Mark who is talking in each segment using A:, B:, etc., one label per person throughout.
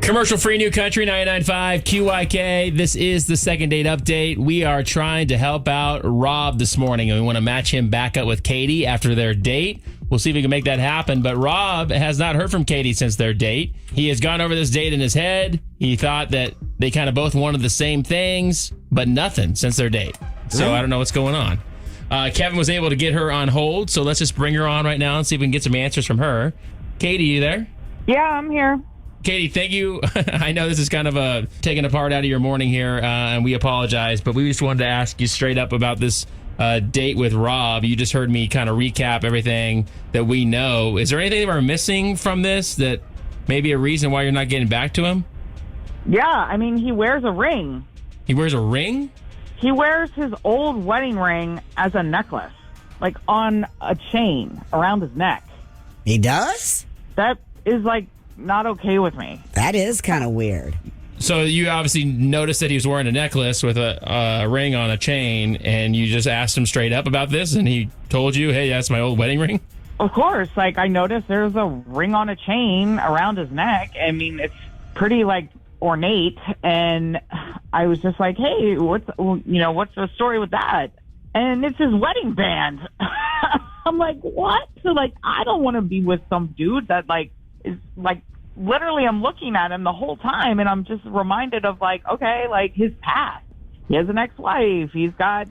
A: Commercial-free New Country 99.5 QYK. This is the second date update. We are trying to help out Rob this morning, and we want to match him back up with Katie after their date. We'll see if we can make that happen. But Rob has not heard from Katie since their date. He has gone over this date in his head. He thought that they kind of both wanted the same things, but nothing since their date. So I don't know what's going on. Kevin was able to get her on hold, so let's just bring her on right now and see if we can get some answers from her. Katie, you there?
B: Yeah, I'm here.
A: Katie, thank you. I know this is kind of taking a part out of your morning here, and we apologize, but we just wanted to ask you straight up about this date with Rob. You just heard me kind of recap everything that we know. Is there anything that we're missing from this that may be a reason why you're not getting back to him?
B: Yeah, I mean, he wears a ring.
A: He wears a ring?
B: He wears his old wedding ring as a necklace, like on a chain around his neck.
C: He does?
B: That is, like, not okay with me.
C: That is kind of weird.
A: So you obviously noticed that he was wearing a necklace with a ring on a chain, and you just asked him straight up about this, and he told you, hey, that's my old wedding ring?
B: Of course. Like, I noticed there's a ring on a chain around his neck. I mean, it's pretty, like, ornate, and I was just like, hey, what's the story with that? And it's his wedding band. I'm like, what? So, like, I don't want to be with some dude that, like, is, like, literally I'm looking at him the whole time, and I'm just reminded of, like, okay, like, his past. He has an ex-wife. He's got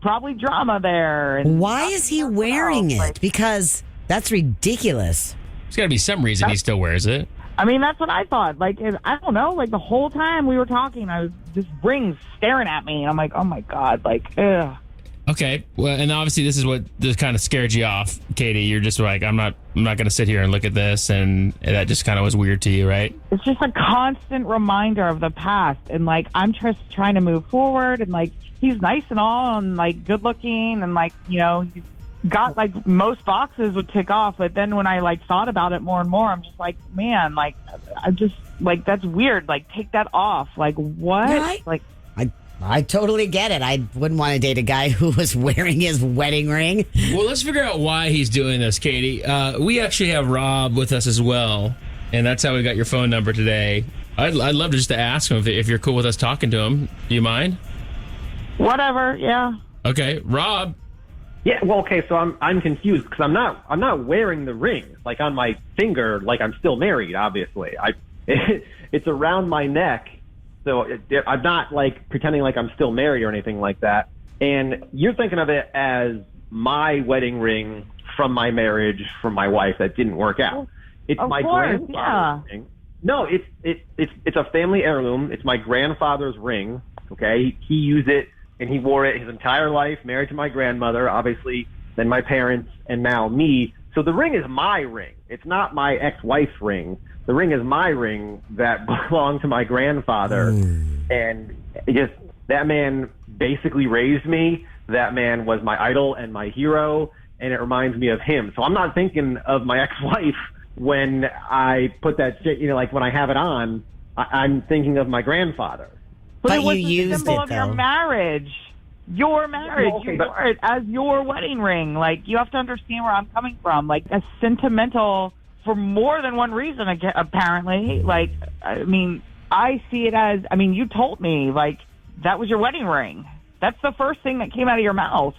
B: probably drama there. And
C: why is he wearing it?
B: Like,
C: because that's ridiculous.
A: There's got to be some reason he still wears it.
B: I mean, that's what I thought. Like, I don't know. Like, the whole time we were talking, this ring staring at me. And I'm like, oh, my God. Like, ugh.
A: Okay. Well, and obviously this is what just kind of scared you off, Katie. You're just like, I'm not going to sit here and look at this. And that just kind of was weird to you, right?
B: It's just a constant reminder of the past. And, like, I'm just trying to move forward. And, like, he's nice and all and, like, good looking. And, like, you know, he's got, like, most boxes would tick off. But then when I, like, thought about it more and more, I'm just like, man, like, I'm just, like, that's weird. Like, take that off. Like, what?
C: Yeah, I totally get it. I wouldn't want to date a guy who was wearing his wedding ring.
A: Well, let's figure out why he's doing this, Katie. We actually have Rob with us as well, and that's how we got your phone number today. I'd love to just to ask him if you're cool with us talking to him. Do you mind?
B: Whatever, yeah.
A: Okay, Rob.
D: Yeah, well, okay, so I'm confused because I'm not wearing the ring like on my finger, like I'm still married. Obviously, it's around my neck. So I'm not, like, pretending like I'm still married or anything like that. And you're thinking of it as my wedding ring from my marriage from my wife that didn't work out. It's
B: of
D: my
B: course,
D: grandfather's ring. No, it's a family heirloom. It's my grandfather's ring, okay? He used it, and he wore it his entire life, married to my grandmother, obviously, then my parents, and now me. So the ring is my ring. It's not my ex-wife's ring. The ring is my ring that belonged to my grandfather. And that man basically raised me. That man was my idol and my hero, and it reminds me of him. So I'm not thinking of my ex-wife when I put that shit, like when I have it on, I'm thinking of my grandfather.
C: But
B: it was
C: you
B: the
C: used
B: symbol
C: it,
B: of your
C: though.
B: marriage. Your marriage.
D: Okay,
B: you
D: but-
B: wore it as your wedding ring. Like, you have to understand where I'm coming from. Like, a sentimental for more than one reason, apparently. Like, I mean, I see it as, I mean, you told me, like, that was your wedding ring. That's the first thing that came out of your mouth.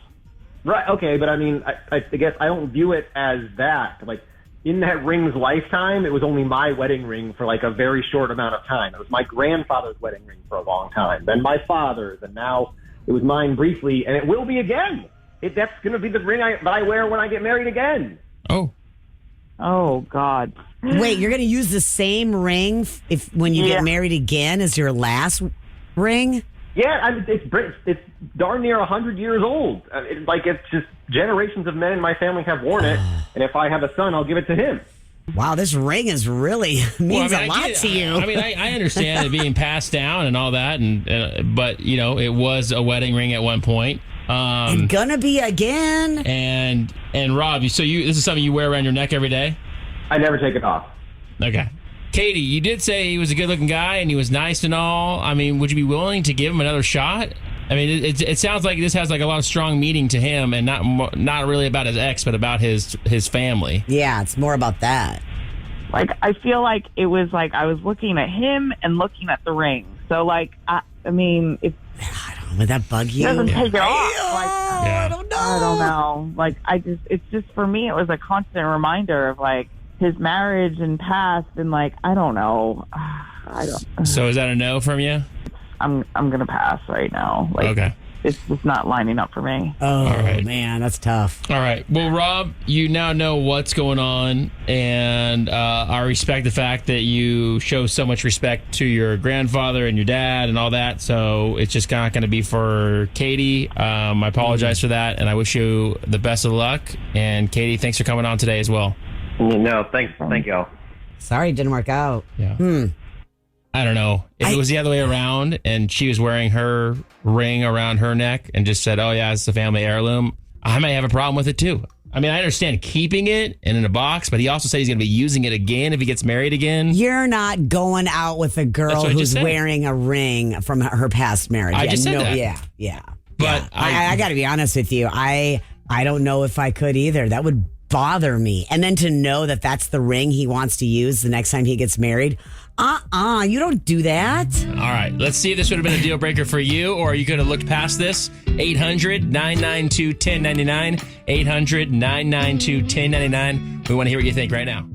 D: Right, okay, but I mean, I guess I don't view it as that. Like, in that ring's lifetime, it was only my wedding ring for, like, a very short amount of time. It was my grandfather's wedding ring for a long time, then my father's, and now it was mine briefly, and it will be again. That's going to be the ring that I wear when I get married again.
B: Oh, God.
C: Wait, you're going to use the same ring when you
B: Yeah.
C: get married again as your last ring?
D: Yeah, it's darn near 100 years old. It's just generations of men in my family have worn it, and if I have a son, I'll give it to him.
C: Wow, this ring is really means a lot to you.
A: I mean, I understand it being passed down and all that, but you know, it was a wedding ring at one point.
C: And gonna be again.
A: And Rob, this is something you wear around your neck every day?
D: I never take it off.
A: Okay. Katie, you did say he was a good-looking guy and he was nice and all. I mean, would you be willing to give him another shot? I mean, it sounds like this has like a lot of strong meaning to him, and not really about his ex, but about his family.
C: Yeah, it's more about that.
B: Like, I feel like it was like I was looking at him and looking at the ring. So, like, I mean, if
C: Would that bug
B: he
C: you?
B: doesn't take it off, like,
C: I don't know.
B: I don't know. Like, it's just, for me, it was a constant reminder of, like, his marriage and past, and, like, I don't know.
A: So is that a no from you?
B: I'm going to pass right now. Like,
A: Okay.
B: It's just not lining up for me.
C: Oh,
A: right.
C: man, that's tough.
A: All right. Well, Rob, you now know what's going on, and I respect the fact that you show so much respect to your grandfather and your dad and all that. So it's just not going to be for Katie. I apologize for that, and I wish you the best of luck. And Katie, thanks for coming on today as well.
D: No, thank y'all.
C: Sorry it didn't work out.
A: Yeah. I don't know. If it was the other way around and she was wearing her ring around her neck and just said, oh, yeah, it's a family heirloom, I might have a problem with it, too. I mean, I understand keeping it and in a box, but he also said he's going to be using it again if he gets married again.
C: You're not going out with a girl who's wearing a ring from her past marriage.
A: I just said that.
C: Yeah.
A: But
C: I got to be honest with you. I don't know if I could either. That would bother me. And then to know that that's the ring he wants to use the next time he gets married. You don't do that.
A: All right, let's see if this would have been a deal breaker for you, or you could have looked past this. 800-992-1099. 800-992-1099. We want to hear what you think right now.